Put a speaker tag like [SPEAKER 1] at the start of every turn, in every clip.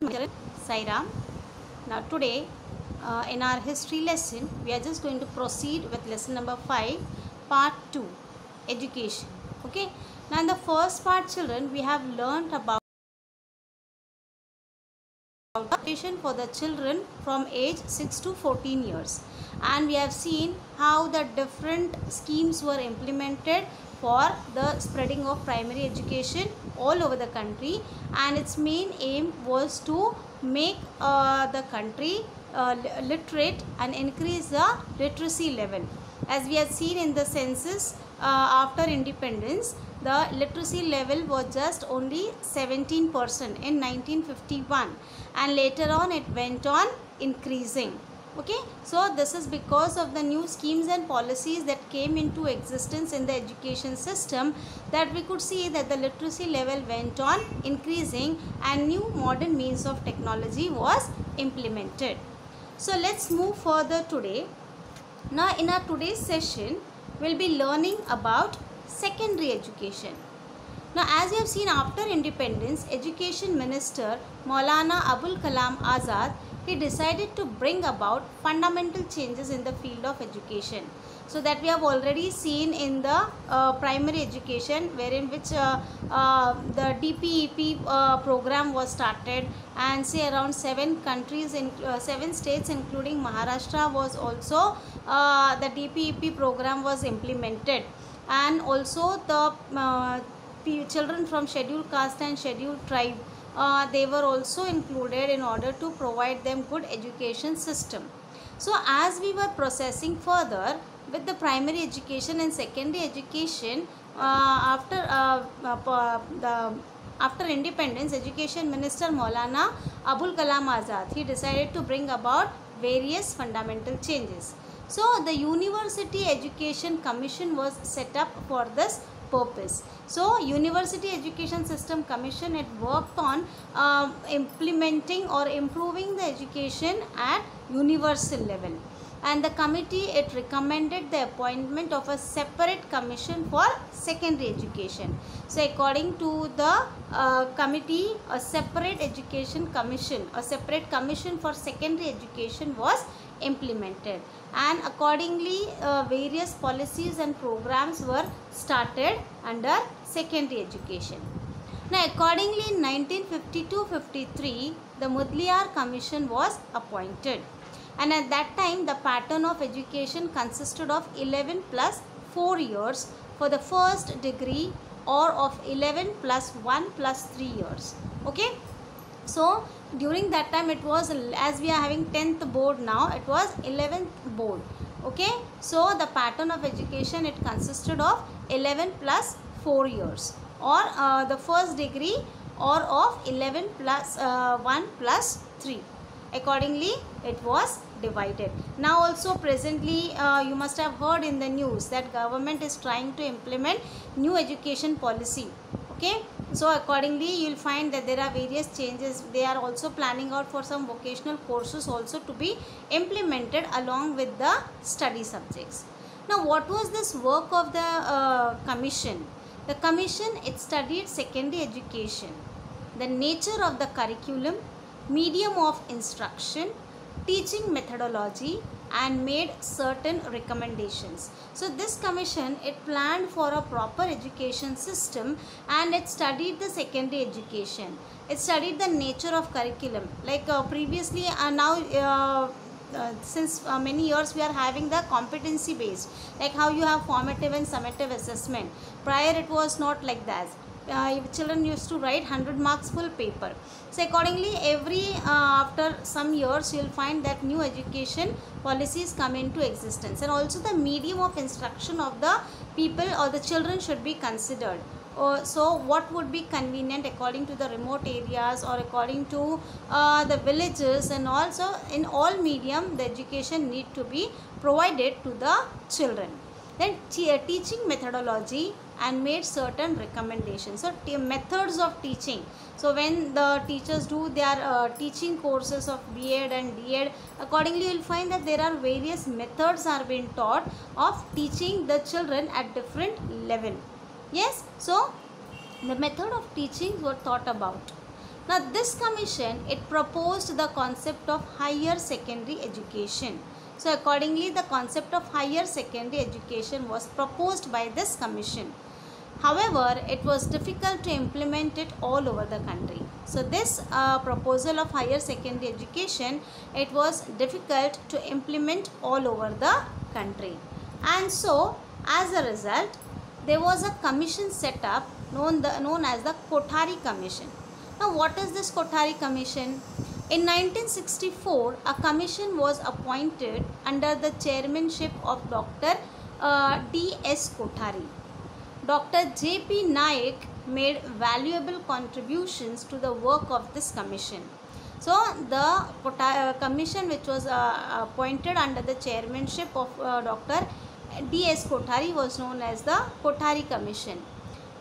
[SPEAKER 1] Sairam. Now today in our history lesson we are just going to proceed with lesson number 5 part 2 education. Okay, now in the first part children we have learnt about education for the children from age 6 to 14 years, and we have seen how the different schemes were implemented for the spreading of primary education all over the country, and its main aim was to make the country literate and increase the literacy level. As we have seen in the census after independence, the literacy level was just only 17% in 1951, and later on it went on increasing. Okay, so this is because of the new schemes and policies that came into existence in the education system that we could see that the literacy level went on increasing and new modern means of technology was implemented. So let's move further today. Now in our today's session we'll be learning about secondary education. Now as you have seen, after independence, Education Minister Maulana Abul Kalam Azad, he decided to bring about fundamental changes in the field of education. So that we have already seen in the primary education, wherein which the DPEP program was started, and say around 7 countries in 7 states including Maharashtra was also the DPEP program was implemented, and also the children from scheduled caste and scheduled tribe, they were also included in order to provide them good education system. So as we were processing further with the primary education and secondary education, after independence, Education Minister Maulana Abul Kalam Azad, he decided to bring about various fundamental changes. So the University Education Commission was set up for this purpose. So University Education System Commission, it worked on implementing or improving the education at universal level, and the committee, it recommended the appointment of a separate commission for secondary education. So according to the committee, a separate education commission, a separate commission for secondary education was implemented, and accordingly various policies and programs were started under secondary education. Now accordingly in 1952-53 the Mudaliar Commission was appointed, and at that time the pattern of education consisted of 11 plus 4 years for the first degree, or of 11 plus 1 plus 3 years. Okay, so during that time it was, as we are having 10th board now, it was 11th board. Okay, so the pattern of education, it consisted of 11 plus 4 years, or the first degree, or of 11 plus 1 plus 3. Accordingly it was divided. Now also presently you must have heard in the news that government is trying to implement new education policy. Okay, so accordingly you will find that there are various changes. They are also planning out for some vocational courses also to be implemented along with the study subjects. Now what was this work of the commission? The commission, it studied secondary education, the nature of the curriculum, medium of instruction, teaching methodology, and made certain recommendations. So this commission, it planned for a proper education system, and it studied the secondary education. It studied the nature of curriculum, like previously now since many years we are having the competency based, like how you have formative and summative assessment. Prior it was not like that. Children used to write 100 marks full paper. So accordingly every after some years you will find that new education policies come into existence, and also the medium of instruction of the people or the children should be considered. So what would be convenient according to the remote areas, or according to the villages, and also in all medium the education need to be provided to the children. Then teaching methodology, and made certain recommendations. So methods of teaching. So when the teachers do their teaching courses of B.Ed and D.Ed, accordingly you will find that there are various methods are being taught of teaching the children at different level. Yes, so the method of teaching were thought about. Now this commission, it proposed the concept of higher secondary education. So accordingly, the concept of higher secondary education was proposed by this commission. However, it was difficult to implement it all over the country. So this proposal of higher secondary education, it was difficult to implement all over the country. And so as a result, there was a commission set up known as the Kothari Commission. Now what is this Kothari Commission? In 1964, a commission was appointed under the chairmanship of Dr. D.S. Kothari. Dr. J.P. Naik made valuable contributions to the work of this commission. So the commission which was appointed under the chairmanship of Dr. D.S. Kothari was known as the Kothari Commission.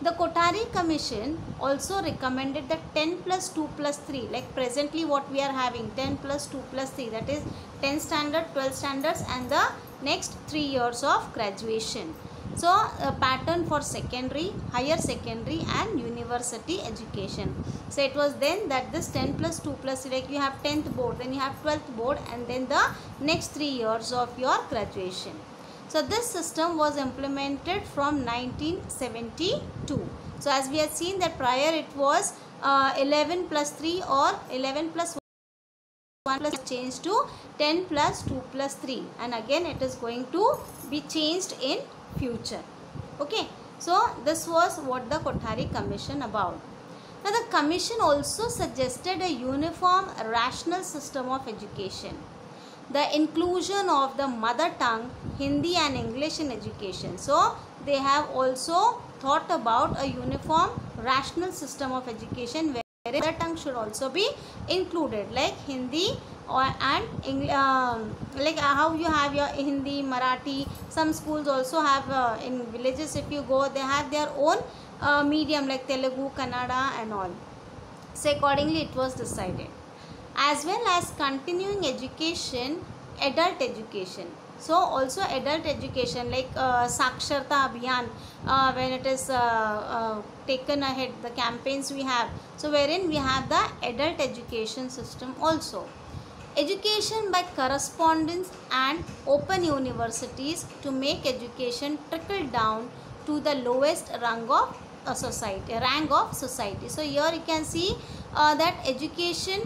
[SPEAKER 1] The Kothari Commission also recommended that 10 plus 2 plus 3, like presently what we are having, 10 plus 2 plus 3, that is 10 standard, 12 standards and the next 3 years of graduation. So a pattern for secondary, higher secondary and university education. So it was then that this 10 plus 2 plus 3, like you have 10th board, then you have 12th board and then the next 3 years of your graduation. So this system was implemented from 1972. So as we have seen that prior it was 11 plus 3 or 11 plus 1 plus changed to 10 plus 2 plus 3, and again it is going to be changed in future. Okay, so this was what the Kothari Commission about. Now the commission also suggested a uniform rational system of education. The inclusion of the mother tongue, Hindi and English in education. So they have also thought about a uniform rational system of education where mother tongue should also be included, like Hindi and English, like how you have your Hindi, Marathi. Some schools also have in villages, if you go, they have their own medium like Telugu, Kannada and all. So accordingly it was decided. As well as continuing education, adult education. So also adult education like Saksharta Abhiyan, when it is taken ahead, the campaigns we have. So wherein we have the adult education system also. Education by correspondence and open universities to make education trickle down to the lowest rank of society. So here you can see that education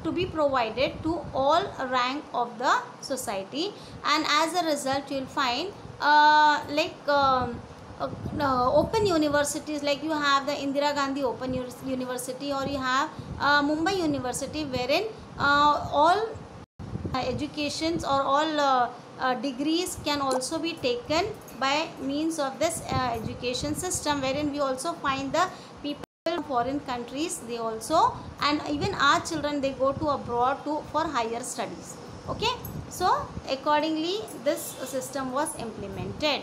[SPEAKER 1] to be provided to all rank of the society, and as a result you will find open universities, like you have the Indira Gandhi Open University, or you have Mumbai University, wherein all educations or all degrees can also be taken by means of this education system, wherein we also find the people from foreign countries, they also, and even our children, they go to abroad for higher studies. Okay, so accordingly this system was implemented.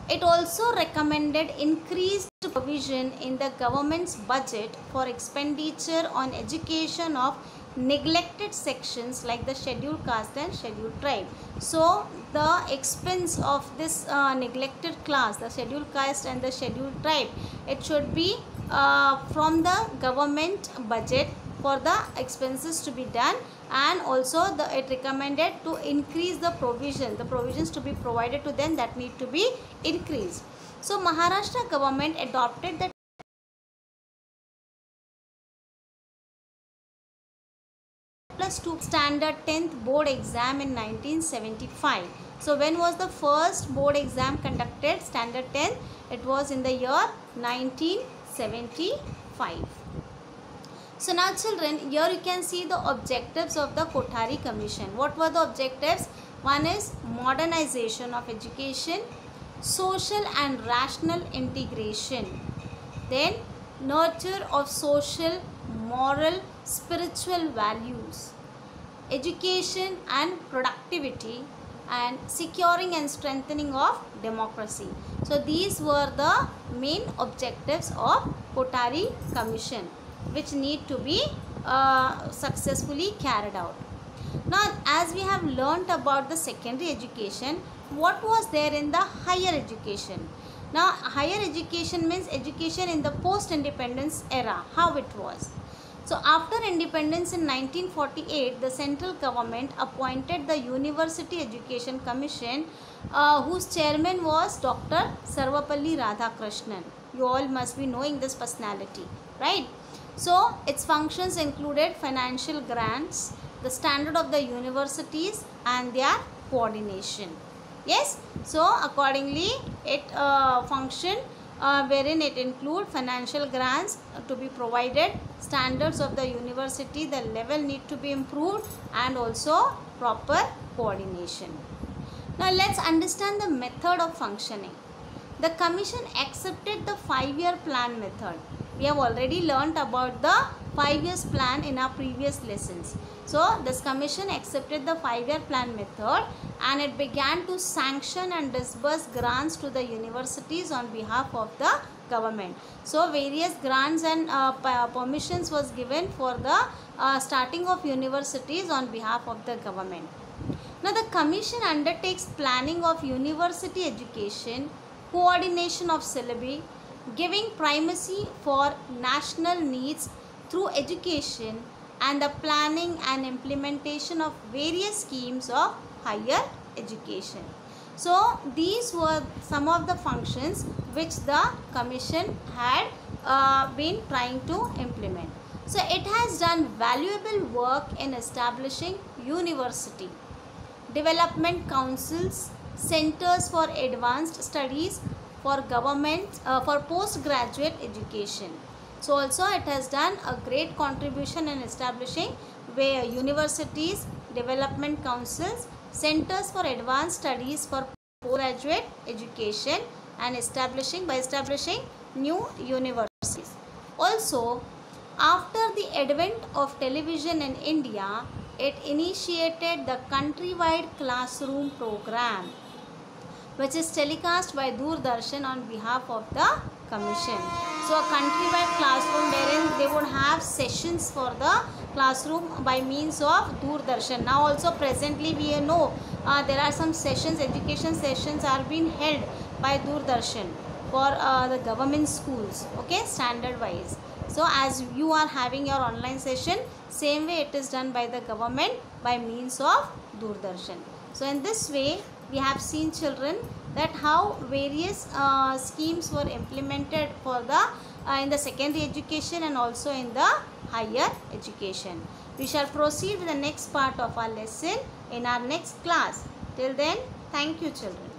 [SPEAKER 1] It also recommended increased provision in the government's budget for expenditure on education of neglected sections like the scheduled caste and scheduled tribe. So the expense of this neglected class, the scheduled caste and the scheduled tribe, it should be from the government budget for the expenses to be done, and also it recommended to increase the provisions to be provided to them, that need to be increased. So Maharashtra government adopted the plus 2 standard 10th board exam in 1975. So when was the first board exam conducted, standard 10? It was in the year 1975. So now children, here you can see the objectives of the Kothari Commission. What were the objectives? One is modernization of education, social and rational integration, then nurture of social, moral, spiritual values, education and productivity, and securing and strengthening of democracy. So these were the main objectives of Kothari Commission, which need to be successfully carried out. Now as we have learnt about the secondary education, what was there in the higher education? Now higher education means education in the post-independence era, how it was. So after independence in 1948, the central government appointed the University Education Commission, whose chairman was Dr. Sarvapalli Radhakrishnan. You all must be knowing this personality, right? So its functions included financial grants, the standard of the universities and their coordination. Yes, so accordingly it functioned, wherein it include financial grants to be provided, standards of the university, the level need to be improved, and also proper coordination. Now let's understand the method of functioning. The commission accepted the 5-year plan method. We have already learnt about the 5 years plan in our previous lessons. So this commission accepted the 5-year plan method, and it began to sanction and disburse grants to the universities on behalf of the government. So various grants and permissions was given for the starting of universities on behalf of the government. Now the commission undertakes planning of university education, coordination of syllabi, giving primacy for national needs through education, and the planning and implementation of various schemes of higher education. So these were some of the functions which the commission had been trying to implement. So it has done valuable work in establishing university, development councils, centers for advanced studies, for government, for postgraduate education. So also it has done a great contribution in establishing where universities, development councils, centers for advanced studies for postgraduate education, and establishing new universities. Also, after the advent of television in India, it initiated the countrywide classroom program, which is telecast by Doordarshan on behalf of the commission. So a countrywide classroom wherein they would have sessions for the classroom by means of Doordarshan. Now also presently we know there are some sessions, education sessions are being held by Doordarshan for the government schools, okay, standard wise. So as you are having your online session, same way it is done by the government by means of Doordarshan. So in this way we have seen, children, that how various schemes were implemented for the in the secondary education and also in the higher education. We shall proceed with the next part of our lesson in our next class. Till then, thank you, children.